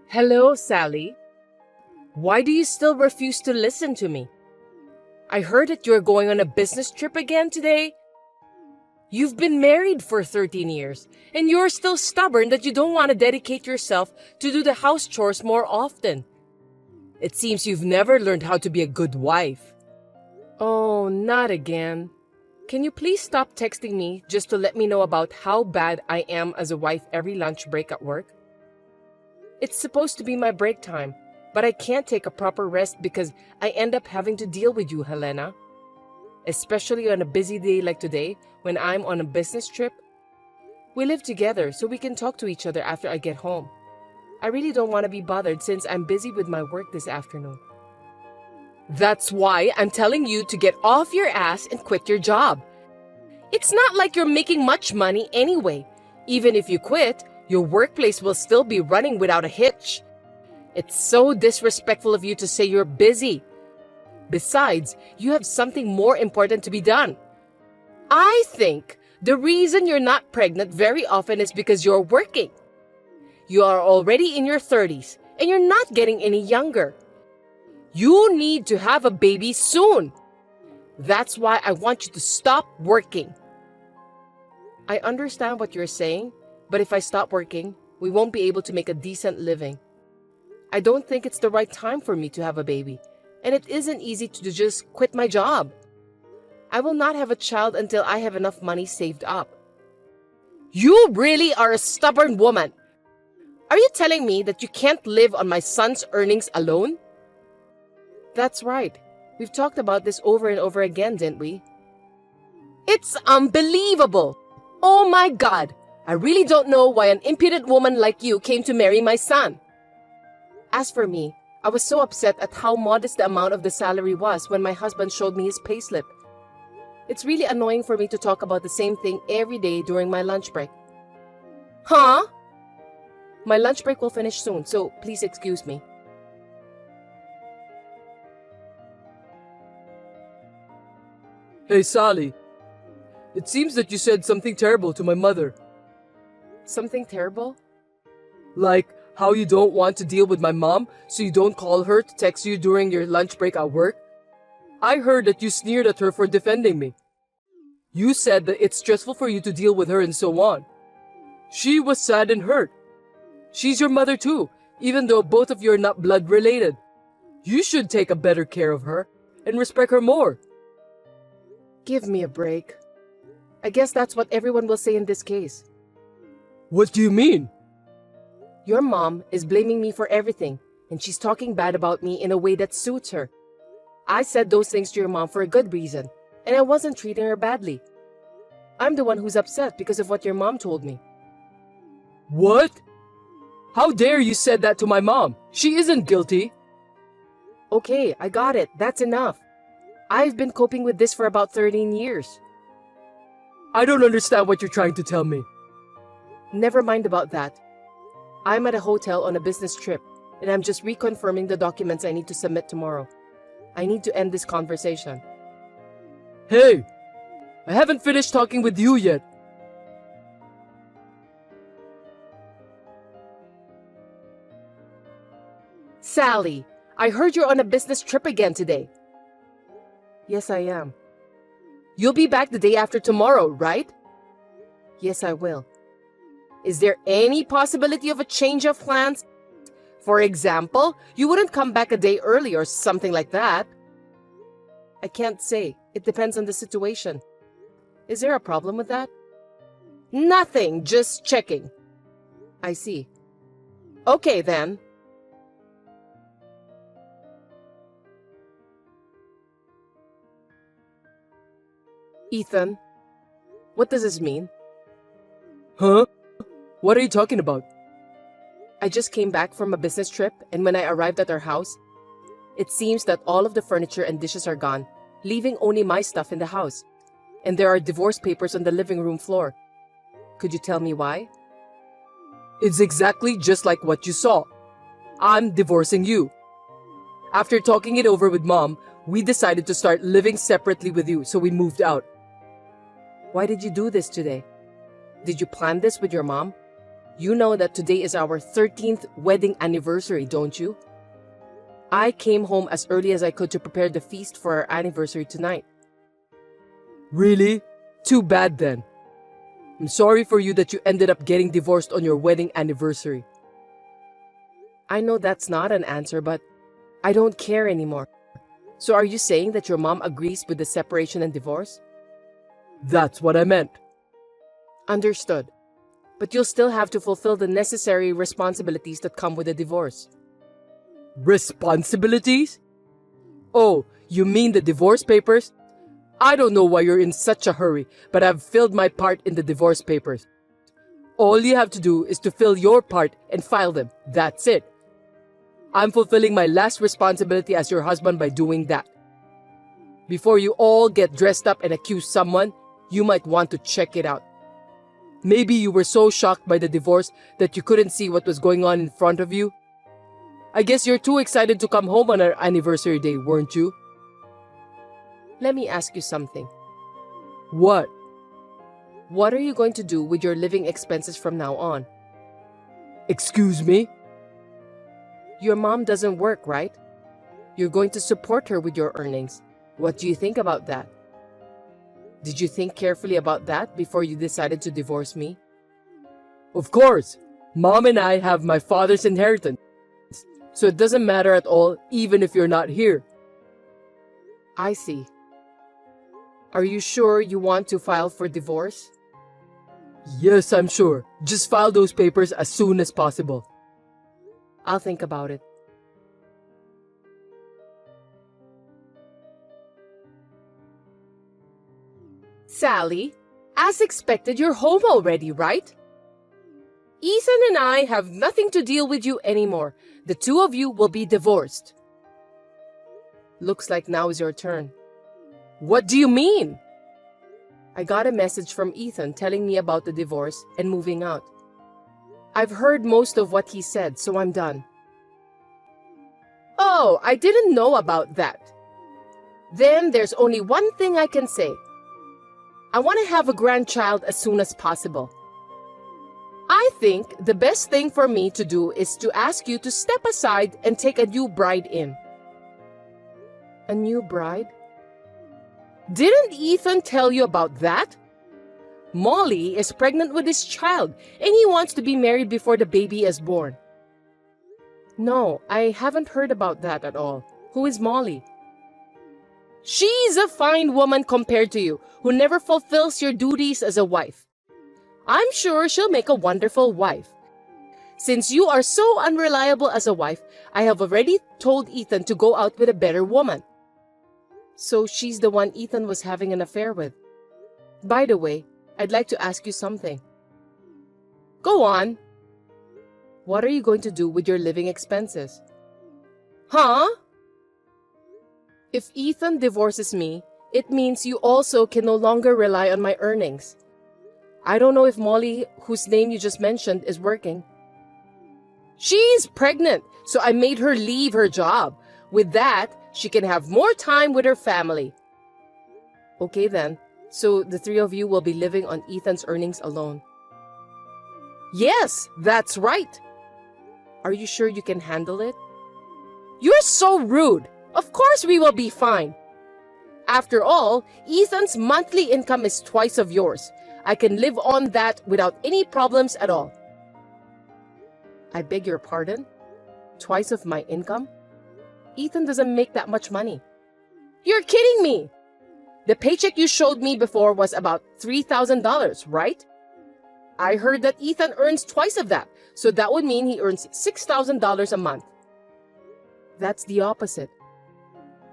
Hello, Sally. Why do you still refuse to listen to me? I heard that you're going on a business trip again today. You've been married for 13 years, and you're still stubborn that you don't want to dedicate yourself to do the house chores more often. It seems you've never learned how to be a good wife. Oh, not again. Can you please stop texting me just to let me know about how bad I am as a wife every lunch break at work? It's supposed to be my break time, but I can't take a proper rest because I end up having to deal with you, Helena. Especially on a busy day like today when I'm on a business trip. We live together so we can talk to each other after I get home. I really don't want to be bothered since I'm busy with my work this afternoon. That's why I'm telling you to get off your ass and quit your job. It's not like you're making much money anyway. Even if you quit, your workplace will still be running without a hitch. It's so disrespectful of you to say you're busy. Besides, you have something more important to be done. I think the reason you're not pregnant very often is because you're working. You are already in your 30s and you're not getting any younger. You need to have a baby soon. That's why I want you to stop working. I understand what you're saying, but if I stop working, we won't be able to make a decent living. I don't think it's the right time for me to have a baby, and it isn't easy to just quit my job. I will not have a child until I have enough money saved up. You really are a stubborn woman. Are you telling me that you can't live on my son's earnings alone? That's right. We've talked about this over and over again, didn't we? It's unbelievable. Oh my God. I really don't know why an impudent woman like you came to marry my son. As for me, I was so upset at how modest the amount of the salary was when my husband showed me his payslip. It's really annoying for me to talk about the same thing every day during my lunch break. Huh? My lunch break will finish soon, so please excuse me. Hey, Sally. It seems that you said something terrible to my mother. Something terrible? Like how you don't want to deal with my mom, so you don't call her to text you during your lunch break at work? I heard that you sneered at her for defending me. You said that it's stressful for you to deal with her and so on. She was sad and hurt. She's your mother too, even though both of you are not blood related. You should take a better care of her and respect her more. Give me a break. I guess that's what everyone will say in this case. What do you mean? Your mom is blaming me for everything, and she's talking bad about me in a way that suits her. I said those things to your mom for a good reason, and I wasn't treating her badly. I'm the one who's upset because of what your mom told me. What? How dare you said that to my mom? She isn't guilty. Okay, I got it. That's enough. I've been coping with this for about 13 years. I don't understand what you're trying to tell me. Never mind about that. I'm at a hotel on a business trip, and I'm just reconfirming the documents I need to submit tomorrow. I need to end this conversation. Hey, I haven't finished talking with you yet. Sally, I heard you're on a business trip again today. Yes, I am. You'll be back the day after tomorrow, right? Yes, I will. Is there any possibility of a change of plans? For example, you wouldn't come back a day early or something like that. I can't say. It depends on the situation. Is there a problem with that? Nothing, just checking. I see. Okay, then. Ethan, what does this mean? Huh? What are you talking about? I just came back from a business trip, and when I arrived at our house, it seems that all of the furniture and dishes are gone, leaving only my stuff in the house. And there are divorce papers on the living room floor. Could you tell me why? It's exactly just like what you saw. I'm divorcing you. After talking it over with Mom, we decided to start living separately with you, so we moved out. Why did you do this today? Did you plan this with your mom? You know that today is our 13th wedding anniversary, don't you? I came home as early as I could to prepare the feast for our anniversary tonight. Really? Too bad then. I'm sorry for you that you ended up getting divorced on your wedding anniversary. I know that's not an answer, but I don't care anymore. So are you saying that your mom agrees with the separation and divorce? That's what I meant. Understood. But you'll still have to fulfill the necessary responsibilities that come with a divorce. Responsibilities? Oh, you mean the divorce papers? I don't know why you're in such a hurry, but I've filled my part in the divorce papers. All you have to do is to fill your part and file them. That's it. I'm fulfilling my last responsibility as your husband by doing that. Before you all get dressed up and accuse someone, you might want to check it out. Maybe you were so shocked by the divorce that you couldn't see what was going on in front of you. I guess you're too excited to come home on our anniversary day, weren't you? Let me ask you something. What? What are you going to do with your living expenses from now on? Excuse me? Your mom doesn't work, right? You're going to support her with your earnings. What do you think about that? Did you think carefully about that before you decided to divorce me? Of course. Mom and I have my father's inheritance. So it doesn't matter at all, even if you're not here. I see. Are you sure you want to file for divorce? Yes, I'm sure. Just file those papers as soon as possible. I'll think about it. Sally, as expected, you're home already, right? Ethan and I have nothing to deal with you anymore. The two of you will be divorced. Looks like now is your turn. What do you mean? I got a message from Ethan telling me about the divorce and moving out. I've heard most of what he said, so I'm done. Oh, I didn't know about that. Then there's only one thing I can say. I want to have a grandchild as soon as possible. I think the best thing for me to do is to ask you to step aside and take a new bride in. A new bride? Didn't Ethan tell you about that? Molly is pregnant with his child, and he wants to be married before the baby is born. No, I haven't heard about that at all. Who is Molly? She's a fine woman compared to you, who never fulfills your duties as a wife. I'm sure she'll make a wonderful wife. Since you are so unreliable as a wife, I have already told Ethan to go out with a better woman. So she's the one Ethan was having an affair with. By the way, I'd like to ask you something. Go on. What are you going to do with your living expenses? Huh? If Ethan divorces me, it means you also can no longer rely on my earnings. I don't know if Molly, whose name you just mentioned, is working. She's pregnant, so I made her leave her job. With that, she can have more time with her family. Okay then, so the three of you will be living on Ethan's earnings alone. Yes, that's right. Are you sure you can handle it? You're so rude. Of course we will be fine. After all, Ethan's monthly income is twice of yours. I can live on that without any problems at all. I beg your pardon? Twice of my income? Ethan doesn't make that much money. You're kidding me! The paycheck you showed me before was about $3,000, right? I heard that Ethan earns twice of that, so that would mean he earns $6,000 a month. That's the opposite.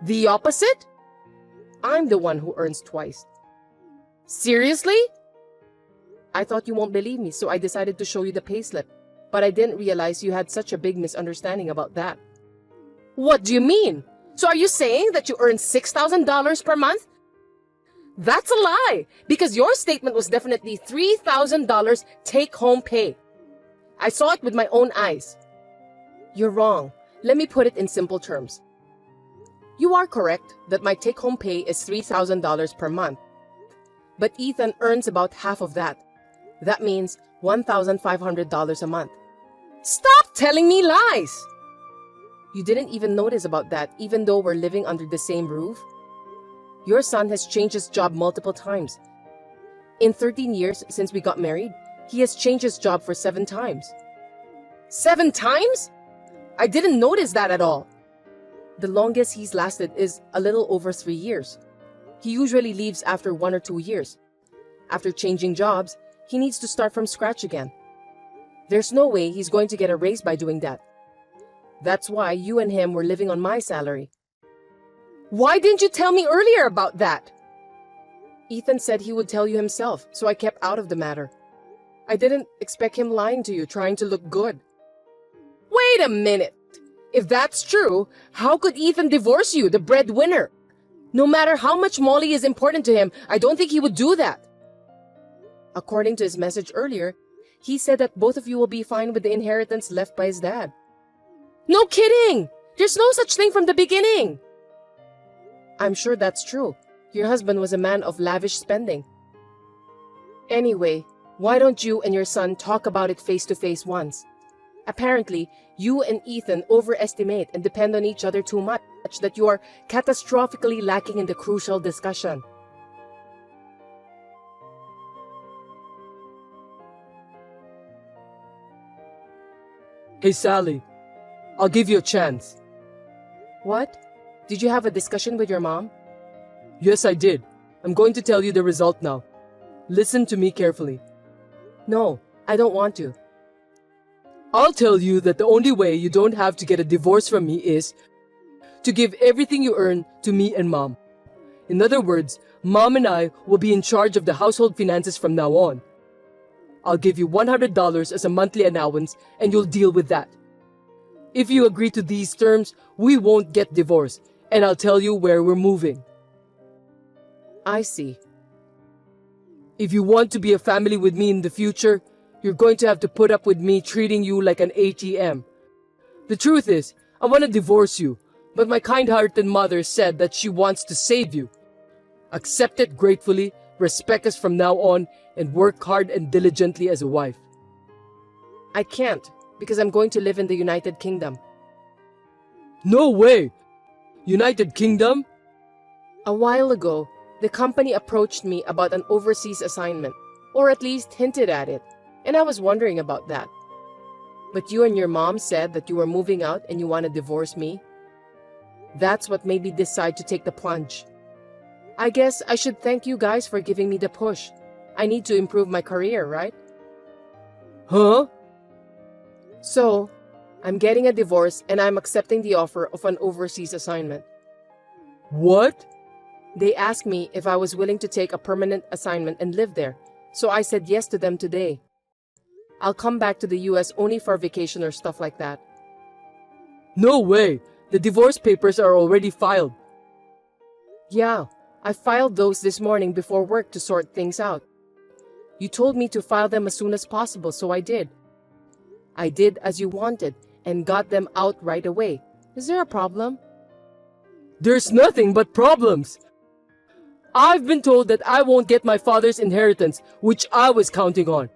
The opposite? I'm the one who earns twice. Seriously? I thought you won't believe me, so I decided to show you the payslip. But I didn't realize you had such a big misunderstanding about that. What do you mean? So are you saying that you earn $6,000 per month? That's a lie, because your statement was definitely $3,000 take-home pay. I saw it with my own eyes. You're wrong. Let me put it in simple terms. You are correct that my take-home pay is $3,000 per month. But Ethan earns about half of that. That means $1,500 a month. Stop telling me lies! You didn't even notice about that, even though we're living under the same roof? Your son has changed his job multiple times. In 13 years since we got married, he has changed his job for 7 times. 7 times? I didn't notice that at all. The longest he's lasted is a little over 3 years. He usually leaves after 1 or 2 years. After changing jobs, he needs to start from scratch again. There's no way he's going to get a raise by doing that. That's why you and him were living on my salary. Why didn't you tell me earlier about that? Ethan said he would tell you himself, so I kept out of the matter. I didn't expect him lying to you, trying to look good. Wait a minute! If that's true, how could Ethan divorce you, the breadwinner? No matter how much Molly is important to him, I don't think he would do that. According to his message earlier, he said that both of you will be fine with the inheritance left by his dad. No kidding! There's no such thing from the beginning! I'm sure that's true. Your husband was a man of lavish spending. Anyway, why don't you and your son talk about it face to face once? Apparently, you and Ethan overestimate and depend on each other too much that you are catastrophically lacking in the crucial discussion. Hey, Sally. I'll give you a chance. What? Did you have a discussion with your mom? Yes, I did. I'm going to tell you the result now. Listen to me carefully. No, I don't want to. I'll tell you that the only way you don't have to get a divorce from me is to give everything you earn to me and Mom. In other words, Mom and I will be in charge of the household finances from now on. I'll give you $100 as a monthly allowance and you'll deal with that. If you agree to these terms, we won't get divorced, and I'll tell you where we're moving. I see. If you want to be a family with me in the future, you're going to have to put up with me treating you like an ATM. The truth is, I want to divorce you, but my kind-hearted mother said that she wants to save you. Accept it gratefully, respect us from now on, and work hard and diligently as a wife. I can't, because I'm going to live in the United Kingdom. No way! United Kingdom? A while ago, the company approached me about an overseas assignment, or at least hinted at it, and I was wondering about that. But you and your mom said that you were moving out and you want to divorce me. That's what made me decide to take the plunge. I guess I should thank you guys for giving me the push. I need to improve my career, right? Huh? So, I'm getting a divorce and I'm accepting the offer of an overseas assignment. What? They asked me if I was willing to take a permanent assignment and live there, so I said yes to them today. I'll come back to the US only for vacation or stuff like that. No way! The divorce papers are already filed. Yeah, I filed those this morning before work to sort things out. You told me to file them as soon as possible, so I did. I did as you wanted and got them out right away. Is there a problem? There's nothing but problems. I've been told that I won't get my father's inheritance, which I was counting on.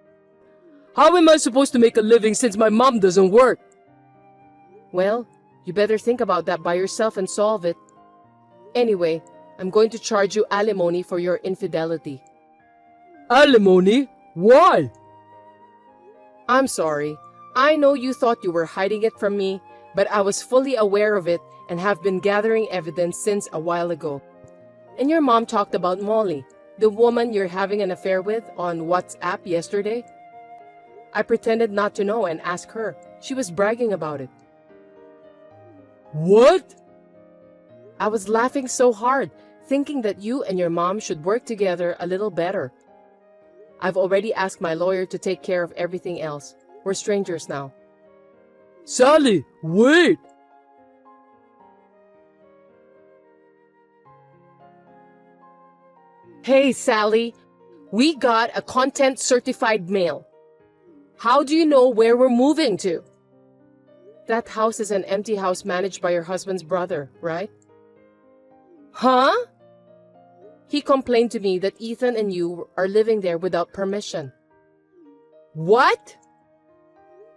How am I supposed to make a living since my mom doesn't work? Well, you better think about that by yourself and solve it. Anyway, I'm going to charge you alimony for your infidelity. Alimony? Why? I'm sorry. I know you thought you were hiding it from me, but I was fully aware of it and have been gathering evidence since a while ago. And your mom talked about Molly, the woman you're having an affair with, on WhatsApp yesterday. I pretended not to know and asked her. She was bragging about it. What? I was laughing so hard, thinking that you and your mom should work together a little better. I've already asked my lawyer to take care of everything else. We're strangers now. Sally, wait! Hey, Sally, we got a content certified mail. How do you know where we're moving to? That house is an empty house managed by your husband's brother, right? Huh? He complained to me that Ethan and you are living there without permission. What?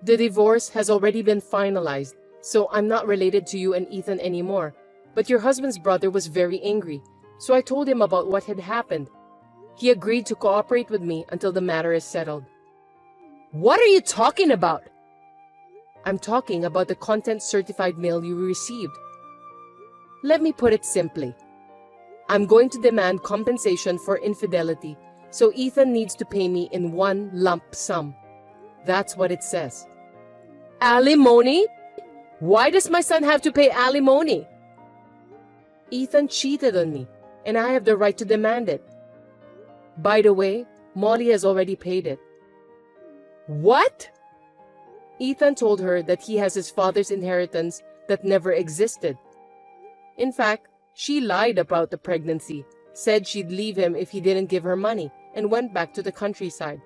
The divorce has already been finalized, so I'm not related to you and Ethan anymore. But your husband's brother was very angry, so I told him about what had happened. He agreed to cooperate with me until the matter is settled. What are you talking about? I'm talking about the content-certified mail you received. Let me put it simply. I'm going to demand compensation for infidelity, so Ethan needs to pay me in one lump sum. That's what it says. Alimony? Why does my son have to pay alimony? Ethan cheated on me, and I have the right to demand it. By the way, Molly has already paid it. What? Ethan told her that he has his father's inheritance that never existed. In fact, she lied about the pregnancy, said she'd leave him if he didn't give her money, and went back to the countryside.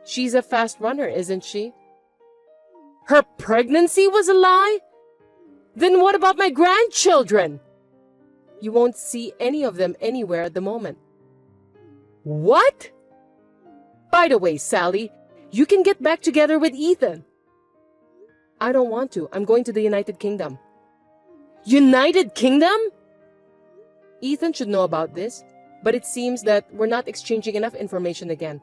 She's a fast runner, isn't she? Her pregnancy was a lie? Then what about my grandchildren? You won't see any of them anywhere at the moment. What? By the way, Sally, you can get back together with Ethan. I don't want to. I'm going to the United Kingdom. United Kingdom? Ethan should know about this, but it seems that we're not exchanging enough information again.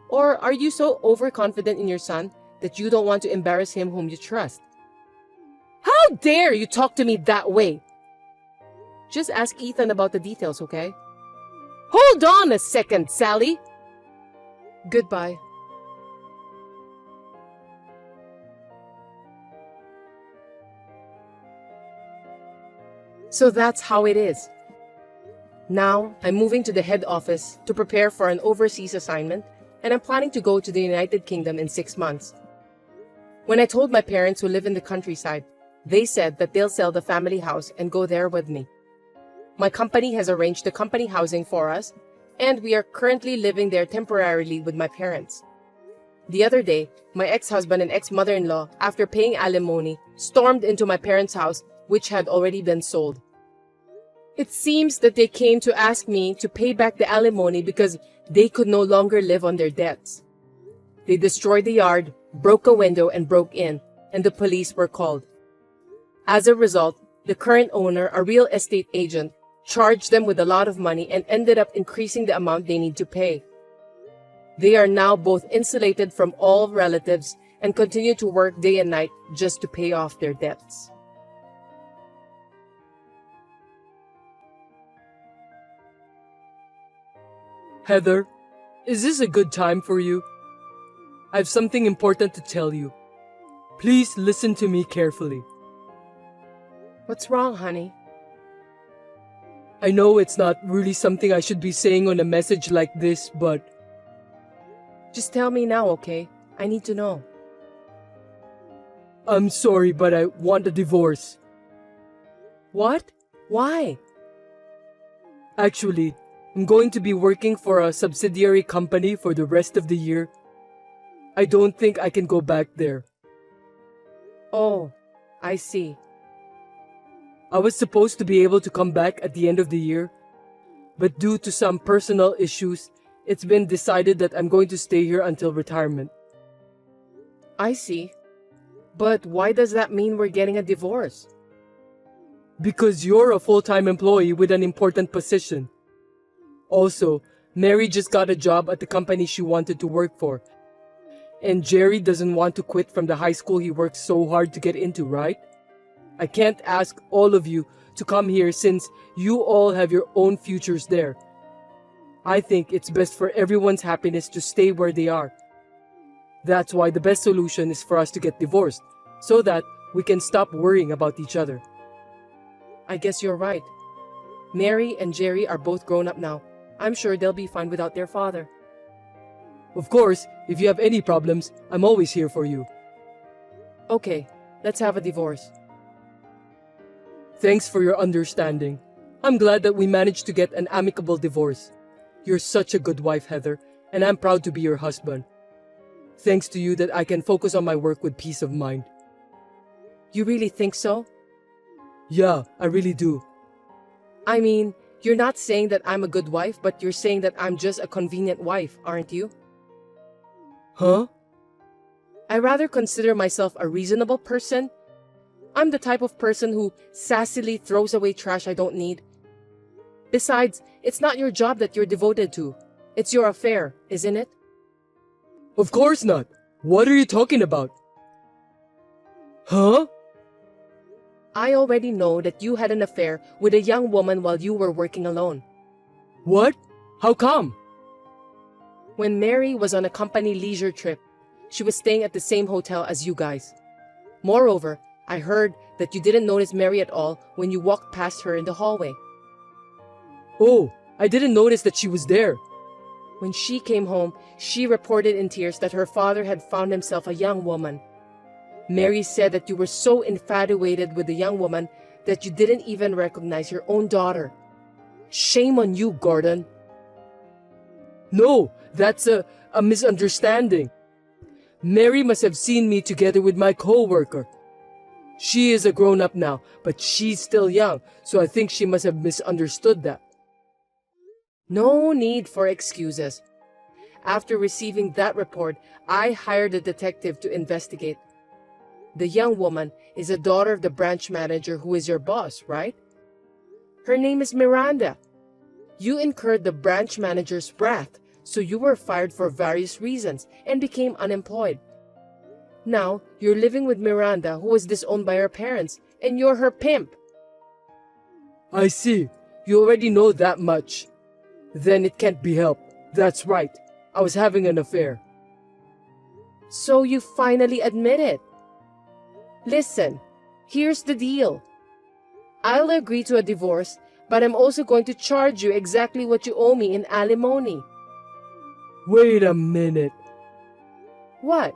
Or are you so overconfident in your son that you don't want to embarrass him whom you trust? How dare you talk to me that way? Just ask Ethan about the details, okay? Hold on a second, Sally. Goodbye. So that's how it is. Now, I'm moving to the head office to prepare for an overseas assignment, and I'm planning to go to the United Kingdom in 6 months. When I told my parents who live in the countryside, they said that they'll sell the family house and go there with me. My company has arranged the company housing for us, and we are currently living there temporarily with my parents. The other day, my ex-husband and ex-mother-in-law, after paying alimony, stormed into my parents' house, which had already been sold. It seems that they came to ask me to pay back the alimony because they could no longer live on their debts. They destroyed the yard, broke a window, and broke in, and the police were called. As a result, the current owner, a real estate agent, charged them with a lot of money and ended up increasing the amount they need to pay. They are now both insulated from all relatives and continue to work day and night just to pay off their debts. Heather, is this a good time for you? I have something important to tell you. Please listen to me carefully. What's wrong, honey? I know it's not really something I should be saying on a message like this, but Just tell me now, okay? I need to know. I'm sorry, but I want a divorce. What? Why? Actually, I'm going to be working for a subsidiary company for the rest of the year. I don't think I can go back there. Oh, I see. I was supposed to be able to come back at the end of the year, but due to some personal issues, it's been decided that I'm going to stay here until retirement. I see. But why does that mean we're getting a divorce? Because you're a full-time employee with an important position. Also, Mary just got a job at the company she wanted to work for. And Jerry doesn't want to quit from the high school he worked so hard to get into, right? I can't ask all of you to come here since you all have your own futures there. I think it's best for everyone's happiness to stay where they are. That's why the best solution is for us to get divorced, so that we can stop worrying about each other. I guess you're right. Mary and Jerry are both grown up now. I'm sure they'll be fine without their father. Of course, if you have any problems, I'm always here for you. Okay, let's have a divorce. Thanks for your understanding. I'm glad that we managed to get an amicable divorce. You're such a good wife, Heather, and I'm proud to be your husband. Thanks to you that I can focus on my work with peace of mind. You really think so? Yeah, I really do. I mean, you're not saying that I'm a good wife, but you're saying that I'm just a convenient wife, aren't you? Huh? I rather consider myself a reasonable person. I'm the type of person who sassily throws away trash I don't need. Besides, it's not your job that you're devoted to. It's your affair, isn't it? Of course not. What are you talking about? Huh? I already know that you had an affair with a young woman while you were working alone. What? How come? When Mary was on a company leisure trip, she was staying at the same hotel as you guys. Moreover, I heard that you didn't notice Mary at all when you walked past her in the hallway. Oh, I didn't notice that she was there. When she came home, she reported in tears that her father had found himself a young woman. Mary said that you were so infatuated with the young woman that you didn't even recognize your own daughter. Shame on you, Gordon. No, that's a misunderstanding. Mary must have seen me together with my co-worker. She is a grown-up now, but she's still young, so I think she must have misunderstood that. No need for excuses. After receiving that report, I hired a detective to investigate. The young woman is a daughter of the branch manager who is your boss, right? Her name is Miranda. You incurred the branch manager's wrath, so you were fired for various reasons and became unemployed. Now, you're living with Miranda, who was disowned by her parents, and you're her pimp. I see. You already know that much. Then it can't be helped. That's right. I was having an affair. So you finally admit it. Listen, here's the deal. I'll agree to a divorce, but I'm also going to charge you exactly what you owe me in alimony. Wait a minute. What?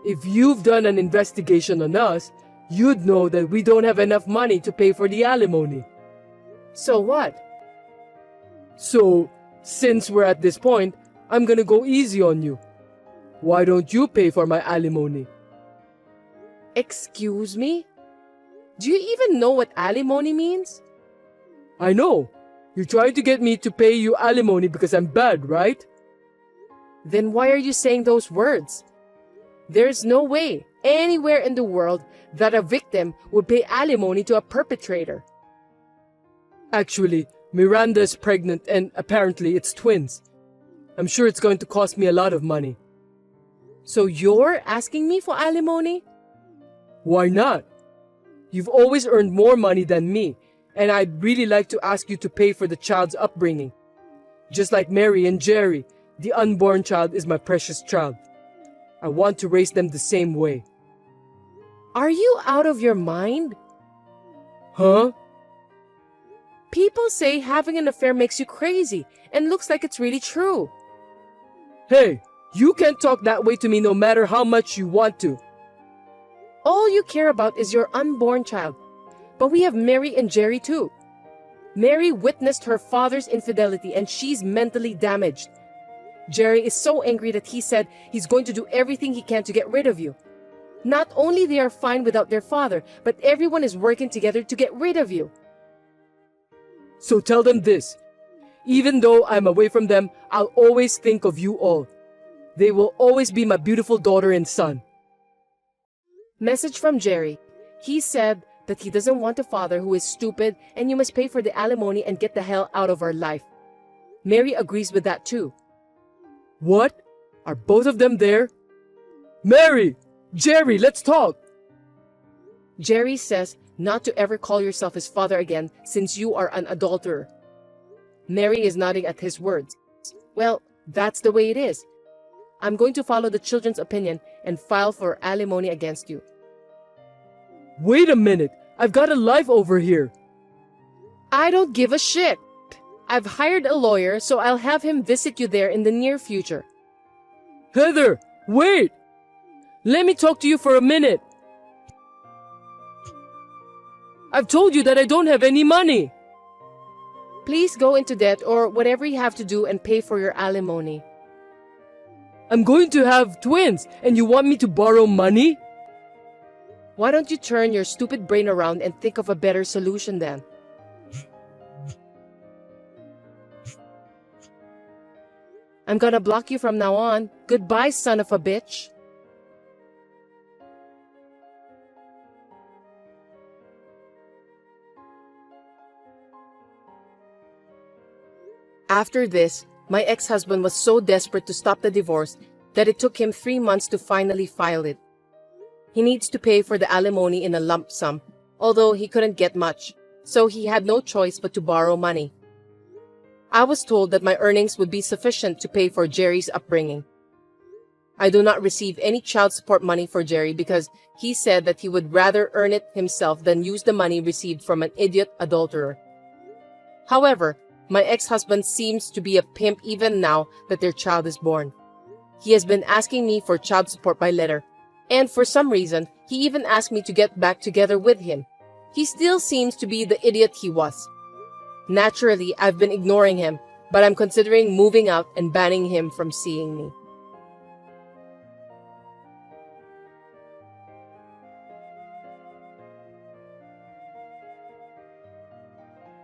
If you've done an investigation on us, you'd know that we don't have enough money to pay for the alimony. So what? So, since we're at this point, I'm gonna go easy on you. Why don't you pay for my alimony? Excuse me? Do you even know what alimony means? I know. You're trying to get me to pay you alimony because I'm bad, right? Then why are you saying those words? There's no way, anywhere in the world, that a victim would pay alimony to a perpetrator. Actually, Miranda is pregnant and apparently it's twins. I'm sure it's going to cost me a lot of money. So you're asking me for alimony? Why not? You've always earned more money than me, and I'd really like to ask you to pay for the child's upbringing. Just like Mary and Jerry, the unborn child is my precious child. I want to raise them the same way. Are you out of your mind? Huh? People say having an affair makes you crazy and looks like it's really true. Hey, you can't talk that way to me no matter how much you want to. All you care about is your unborn child. But we have Mary and Jerry too. Mary witnessed her father's infidelity and she's mentally damaged. Jerry is so angry that he said he's going to do everything he can to get rid of you. Not only they are fine without their father, but everyone is working together to get rid of you. So tell them this. Even though I'm away from them, I'll always think of you all. They will always be my beautiful daughter and son. Message from Jerry. He said that he doesn't want a father who is stupid and you must pay for the alimony and get the hell out of our life. Mary agrees with that too. What? Are both of them there? Mary! Jerry, let's talk! Jerry says not to ever call yourself his father again since you are an adulterer. Mary is nodding at his words. Well, that's the way it is. I'm going to follow the children's opinion and file for alimony against you. Wait a minute. I've got a life over here. I don't give a shit. I've hired a lawyer, so I'll have him visit you there in the near future. Heather, wait! Let me talk to you for a minute. I've told you that I don't have any money. Please go into debt or whatever you have to do and pay for your alimony. I'm going to have twins, and you want me to borrow money? Why don't you turn your stupid brain around and think of a better solution then? I'm gonna block you from now on. Goodbye, son of a bitch. After this, my ex-husband was so desperate to stop the divorce that it took him 3 months to finally file it. He needs to pay for the alimony in a lump sum, although he couldn't get much, so he had no choice but to borrow money. I was told that my earnings would be sufficient to pay for Jerry's upbringing. I do not receive any child support money for Jerry because he said that he would rather earn it himself than use the money received from an idiot adulterer. However, my ex-husband seems to be a pimp even now that their child is born. He has been asking me for child support by letter, and for some reason, he even asked me to get back together with him. He still seems to be the idiot he was. Naturally, I've been ignoring him, but I'm considering moving out and banning him from seeing me.